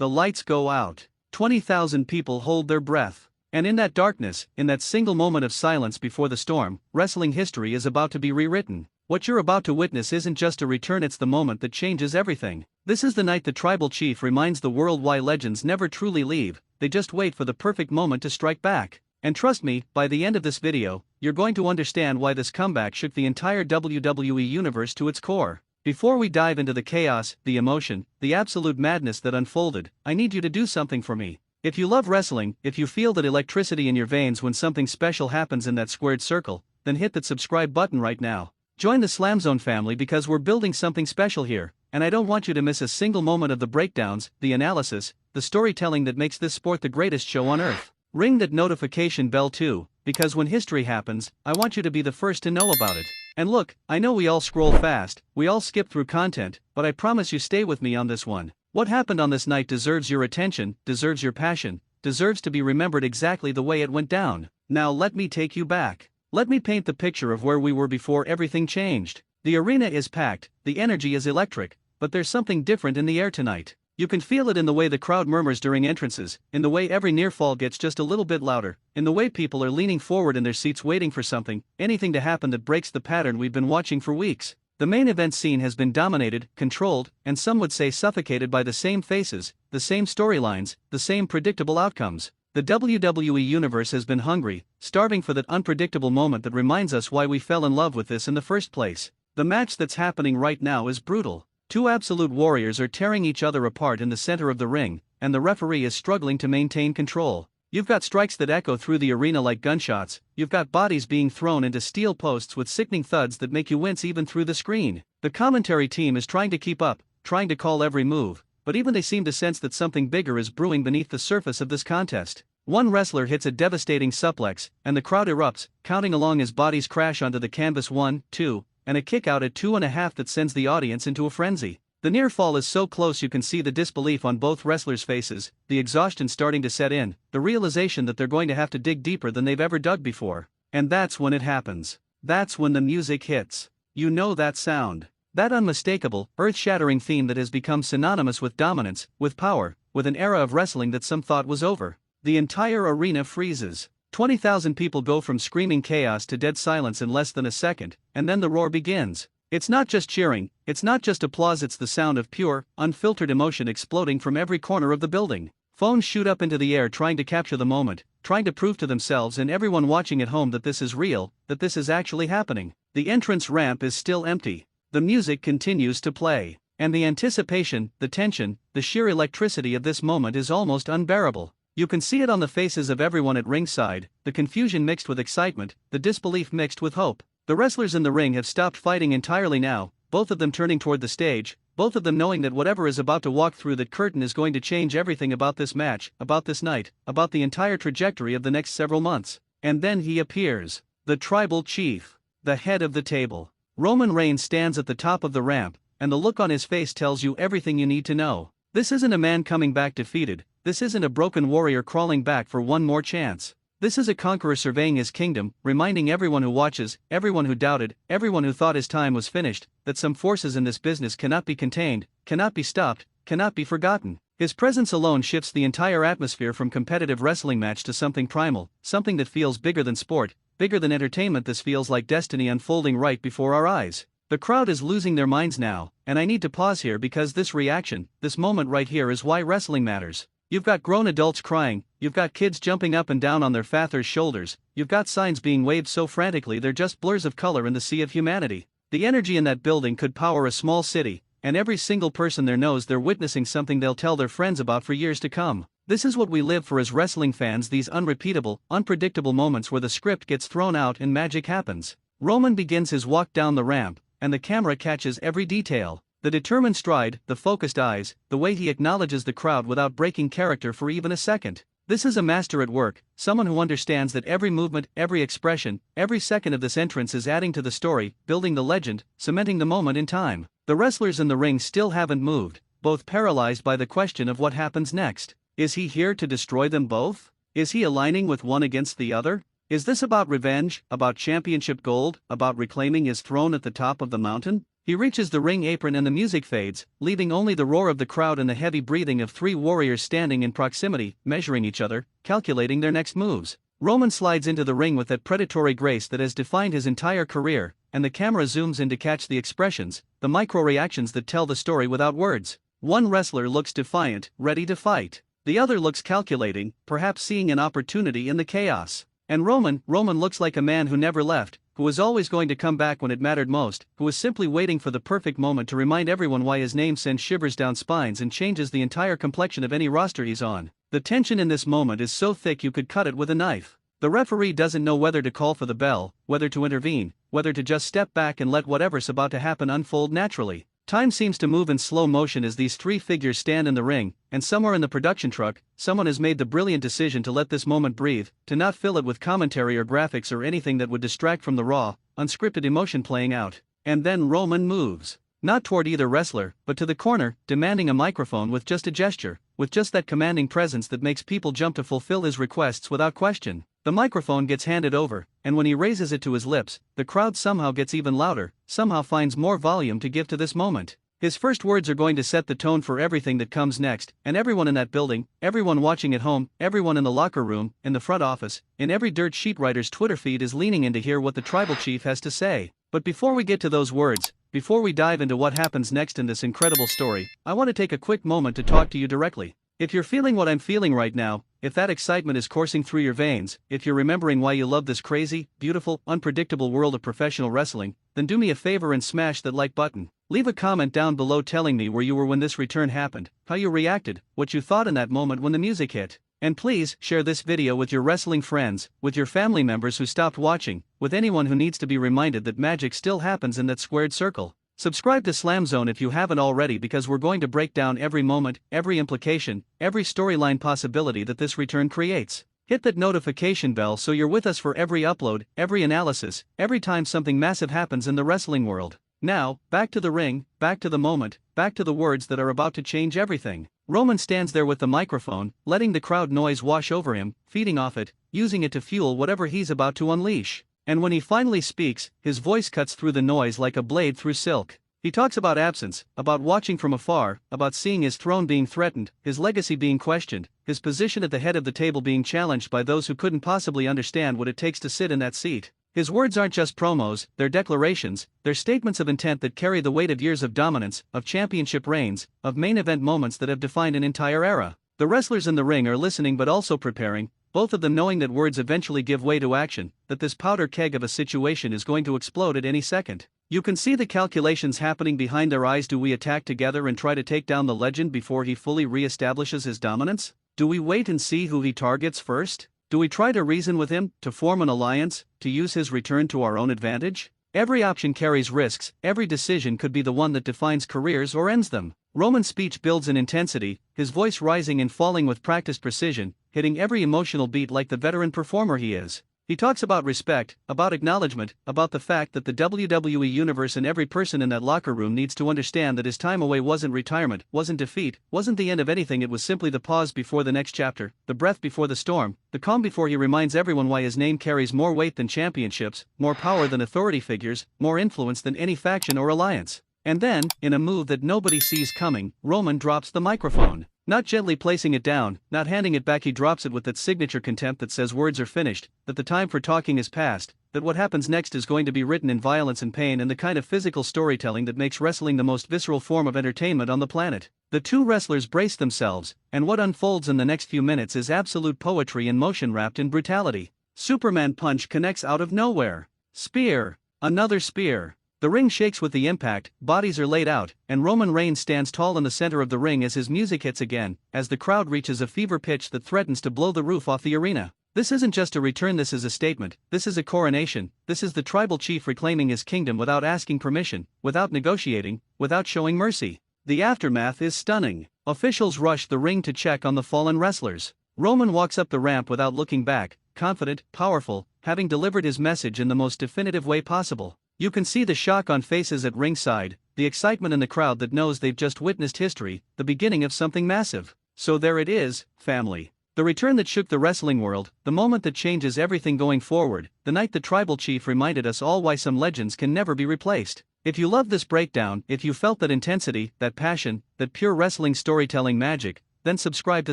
the lights go out. 20,000 people hold their breath. And in that darkness, in that single moment of silence before the storm, wrestling history is about to be rewritten. What you're about to witness isn't just a return, it's the moment that changes everything. This is the night the tribal chief reminds the world why legends never truly leave, they just wait for the perfect moment to strike back. And trust me, by the end of this video, you're going to understand why this comeback shook the entire WWE universe to its core. Before we dive into the chaos, the emotion, the absolute madness that unfolded, I need you to do something for me. If you love wrestling, if you feel that electricity in your veins when something special happens in that squared circle, then hit that subscribe button right now. Join the SLAMZONE family because we're building something special here, and I don't want you to miss a single moment of the breakdowns, the analysis, the storytelling that makes this sport the greatest show on earth. Ring that notification bell too, because when history happens, I want you to be the first to know about it. And look, I know we all scroll fast, we all skip through content, but I promise you stay with me on this one. What happened on this night deserves your attention, deserves your passion, deserves to be remembered exactly the way it went down. Now let me take you back. Let me paint the picture of where we were before everything changed. The arena is packed, the energy is electric, but there's something different in the air tonight. You can feel it in the way the crowd murmurs during entrances, in the way every near fall gets just a little bit louder, in the way people are leaning forward in their seats waiting for something, anything to happen that breaks the pattern we've been watching for weeks. The main event scene has been dominated, controlled, and some would say suffocated by the same faces, the same storylines, the same predictable outcomes. The WWE universe has been hungry, starving for that unpredictable moment that reminds us why we fell in love with this in the first place. The match that's happening right now is brutal. Two absolute warriors are tearing each other apart in the center of the ring, and the referee is struggling to maintain control. You've got strikes that echo through the arena like gunshots, you've got bodies being thrown into steel posts with sickening thuds that make you wince even through the screen. The commentary team is trying to keep up, trying to call every move, but even they seem to sense that something bigger is brewing beneath the surface of this contest. One wrestler hits a devastating suplex, and the crowd erupts, counting along as bodies crash onto the canvas 1, 2, and a kick out at 2.5 that sends the audience into a frenzy. The near fall is so close you can see the disbelief on both wrestlers' faces, the exhaustion starting to set in, the realization that they're going to have to dig deeper than they've ever dug before. And that's when it happens. That's when the music hits. You know that sound. That unmistakable, earth-shattering theme that has become synonymous with dominance, with power, with an era of wrestling that some thought was over. The entire arena freezes. 20,000 people go from screaming chaos to dead silence in less than a second, and then the roar begins. It's not just cheering, it's not just applause, it's the sound of pure, unfiltered emotion exploding from every corner of the building. Phones shoot up into the air trying to capture the moment, trying to prove to themselves and everyone watching at home that this is real, that this is actually happening. The entrance ramp is still empty. The music continues to play. And the anticipation, the tension, the sheer electricity of this moment is almost unbearable. You can see it on the faces of everyone at ringside, the confusion mixed with excitement, the disbelief mixed with hope. The wrestlers in the ring have stopped fighting entirely now, both of them turning toward the stage, both of them knowing that whatever is about to walk through that curtain is going to change everything about this match, about this night, about the entire trajectory of the next several months. And then he appears. The tribal chief. The head of the table. Roman Reigns stands at the top of the ramp, and the look on his face tells you everything you need to know. This isn't a man coming back defeated, this isn't a broken warrior crawling back for one more chance. This is a conqueror surveying his kingdom, reminding everyone who watches, everyone who doubted, everyone who thought his time was finished, that some forces in this business cannot be contained, cannot be stopped, cannot be forgotten. His presence alone shifts the entire atmosphere from competitive wrestling match to something primal, something that feels bigger than sport, bigger than entertainment. This feels like destiny unfolding right before our eyes. The crowd is losing their minds now, and I need to pause here because this reaction, this moment right here is why wrestling matters. You've got grown adults crying, you've got kids jumping up and down on their fathers' shoulders, you've got signs being waved so frantically they're just blurs of color in the sea of humanity. The energy in that building could power a small city, and every single person there knows they're witnessing something they'll tell their friends about for years to come. This is what we live for as wrestling fans, these unrepeatable, unpredictable moments where the script gets thrown out and magic happens. Roman begins his walk down the ramp, and the camera catches every detail. The determined stride, the focused eyes, the way he acknowledges the crowd without breaking character for even a second. This is a master at work, someone who understands that every movement, every expression, every second of this entrance is adding to the story, building the legend, cementing the moment in time. The wrestlers in the ring still haven't moved, both paralyzed by the question of what happens next. Is he here to destroy them both? Is he aligning with one against the other? Is this about revenge, about championship gold, about reclaiming his throne at the top of the mountain? He reaches the ring apron and the music fades, leaving only the roar of the crowd and the heavy breathing of three warriors standing in proximity, measuring each other, calculating their next moves. Roman slides into the ring with that predatory grace that has defined his entire career, and the camera zooms in to catch the expressions, the micro-reactions that tell the story without words. One wrestler looks defiant, ready to fight. The other looks calculating, perhaps seeing an opportunity in the chaos. And Roman looks like a man who never left, who was always going to come back when it mattered most, who was simply waiting for the perfect moment to remind everyone why his name sends shivers down spines and changes the entire complexion of any roster he's on. The tension in this moment is so thick you could cut it with a knife. The referee doesn't know whether to call for the bell, whether to intervene, whether to just step back and let whatever's about to happen unfold naturally. Time seems to move in slow motion as these three figures stand in the ring, and somewhere in the production truck, someone has made the brilliant decision to let this moment breathe, to not fill it with commentary or graphics or anything that would distract from the raw, unscripted emotion playing out. And then Roman moves. Not toward either wrestler, but to the corner, demanding a microphone with just a gesture, with just that commanding presence that makes people jump to fulfill his requests without question. The microphone gets handed over, and when he raises it to his lips, the crowd somehow gets even louder, somehow finds more volume to give to this moment. His first words are going to set the tone for everything that comes next, and everyone in that building, everyone watching at home, everyone in the locker room, in the front office, in every dirt sheet writer's Twitter feed is leaning in to hear what the tribal chief has to say. But before we get to those words, before we dive into what happens next in this incredible story, I want to take a quick moment to talk to you directly. If you're feeling what I'm feeling right now, if that excitement is coursing through your veins, if you're remembering why you love this crazy, beautiful, unpredictable world of professional wrestling, then do me a favor and smash that like button. Leave a comment down below telling me where you were when this return happened, how you reacted, what you thought in that moment when the music hit. And please, share this video with your wrestling friends, with your family members who stopped watching, with anyone who needs to be reminded that magic still happens in that squared circle. Subscribe to SLAMZONE if you haven't already, because we're going to break down every moment, every implication, every storyline possibility that this return creates. Hit that notification bell so you're with us for every upload, every analysis, every time something massive happens in the wrestling world. Now, back to the ring, back to the moment, back to the words that are about to change everything. Roman stands there with the microphone, letting the crowd noise wash over him, feeding off it, using it to fuel whatever he's about to unleash. And when he finally speaks, his voice cuts through the noise like a blade through silk. He talks about absence, about watching from afar, about seeing his throne being threatened, his legacy being questioned, his position at the head of the table being challenged by those who couldn't possibly understand what it takes to sit in that seat. His words aren't just promos, they're declarations, they're statements of intent that carry the weight of years of dominance, of championship reigns, of main event moments that have defined an entire era. The wrestlers in the ring are listening but also preparing, both of them knowing that words eventually give way to action, that this powder keg of a situation is going to explode at any second. You can see the calculations happening behind their eyes. Do we attack together and try to take down the legend before he fully re-establishes his dominance? Do we wait and see who he targets first? Do we try to reason with him, to form an alliance, to use his return to our own advantage? Every option carries risks, every decision could be the one that defines careers or ends them. Roman's speech builds in intensity, his voice rising and falling with practiced precision, hitting every emotional beat like the veteran performer he is. He talks about respect, about acknowledgement, about the fact that the WWE Universe and every person in that locker room needs to understand that his time away wasn't retirement, wasn't defeat, wasn't the end of anything. It was simply the pause before the next chapter, the breath before the storm, the calm before he reminds everyone why his name carries more weight than championships, more power than authority figures, more influence than any faction or alliance. And then, in a move that nobody sees coming, Roman drops the microphone. Not gently placing it down, not handing it back, he drops it with that signature contempt that says words are finished, that the time for talking is past, that what happens next is going to be written in violence and pain and the kind of physical storytelling that makes wrestling the most visceral form of entertainment on the planet. The two wrestlers brace themselves, and what unfolds in the next few minutes is absolute poetry in motion wrapped in brutality. Superman punch connects out of nowhere. Spear. Another spear. The ring shakes with the impact, bodies are laid out, and Roman Reigns stands tall in the center of the ring as his music hits again, as the crowd reaches a fever pitch that threatens to blow the roof off the arena. This isn't just a return, this is a statement, this is a coronation, this is the tribal chief reclaiming his kingdom without asking permission, without negotiating, without showing mercy. The aftermath is stunning. Officials rush the ring to check on the fallen wrestlers. Roman walks up the ramp without looking back, confident, powerful, having delivered his message in the most definitive way possible. You can see the shock on faces at ringside, the excitement in the crowd that knows they've just witnessed history, the beginning of something massive. So there it is, family. The return that shook the wrestling world, the moment that changes everything going forward, the night the tribal chief reminded us all why some legends can never be replaced. If you love this breakdown, if you felt that intensity, that passion, that pure wrestling storytelling magic, then subscribe to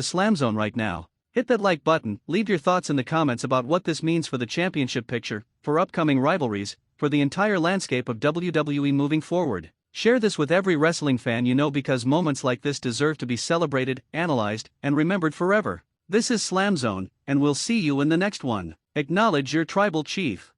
SLAMZONE right now. Hit that like button, leave your thoughts in the comments about what this means for the championship picture, for upcoming rivalries, for the entire landscape of WWE moving forward. Share this with every wrestling fan you know because moments like this deserve to be celebrated, analyzed, and remembered forever. This is SLAMZONE, and we'll see you in the next one. Acknowledge your tribal chief.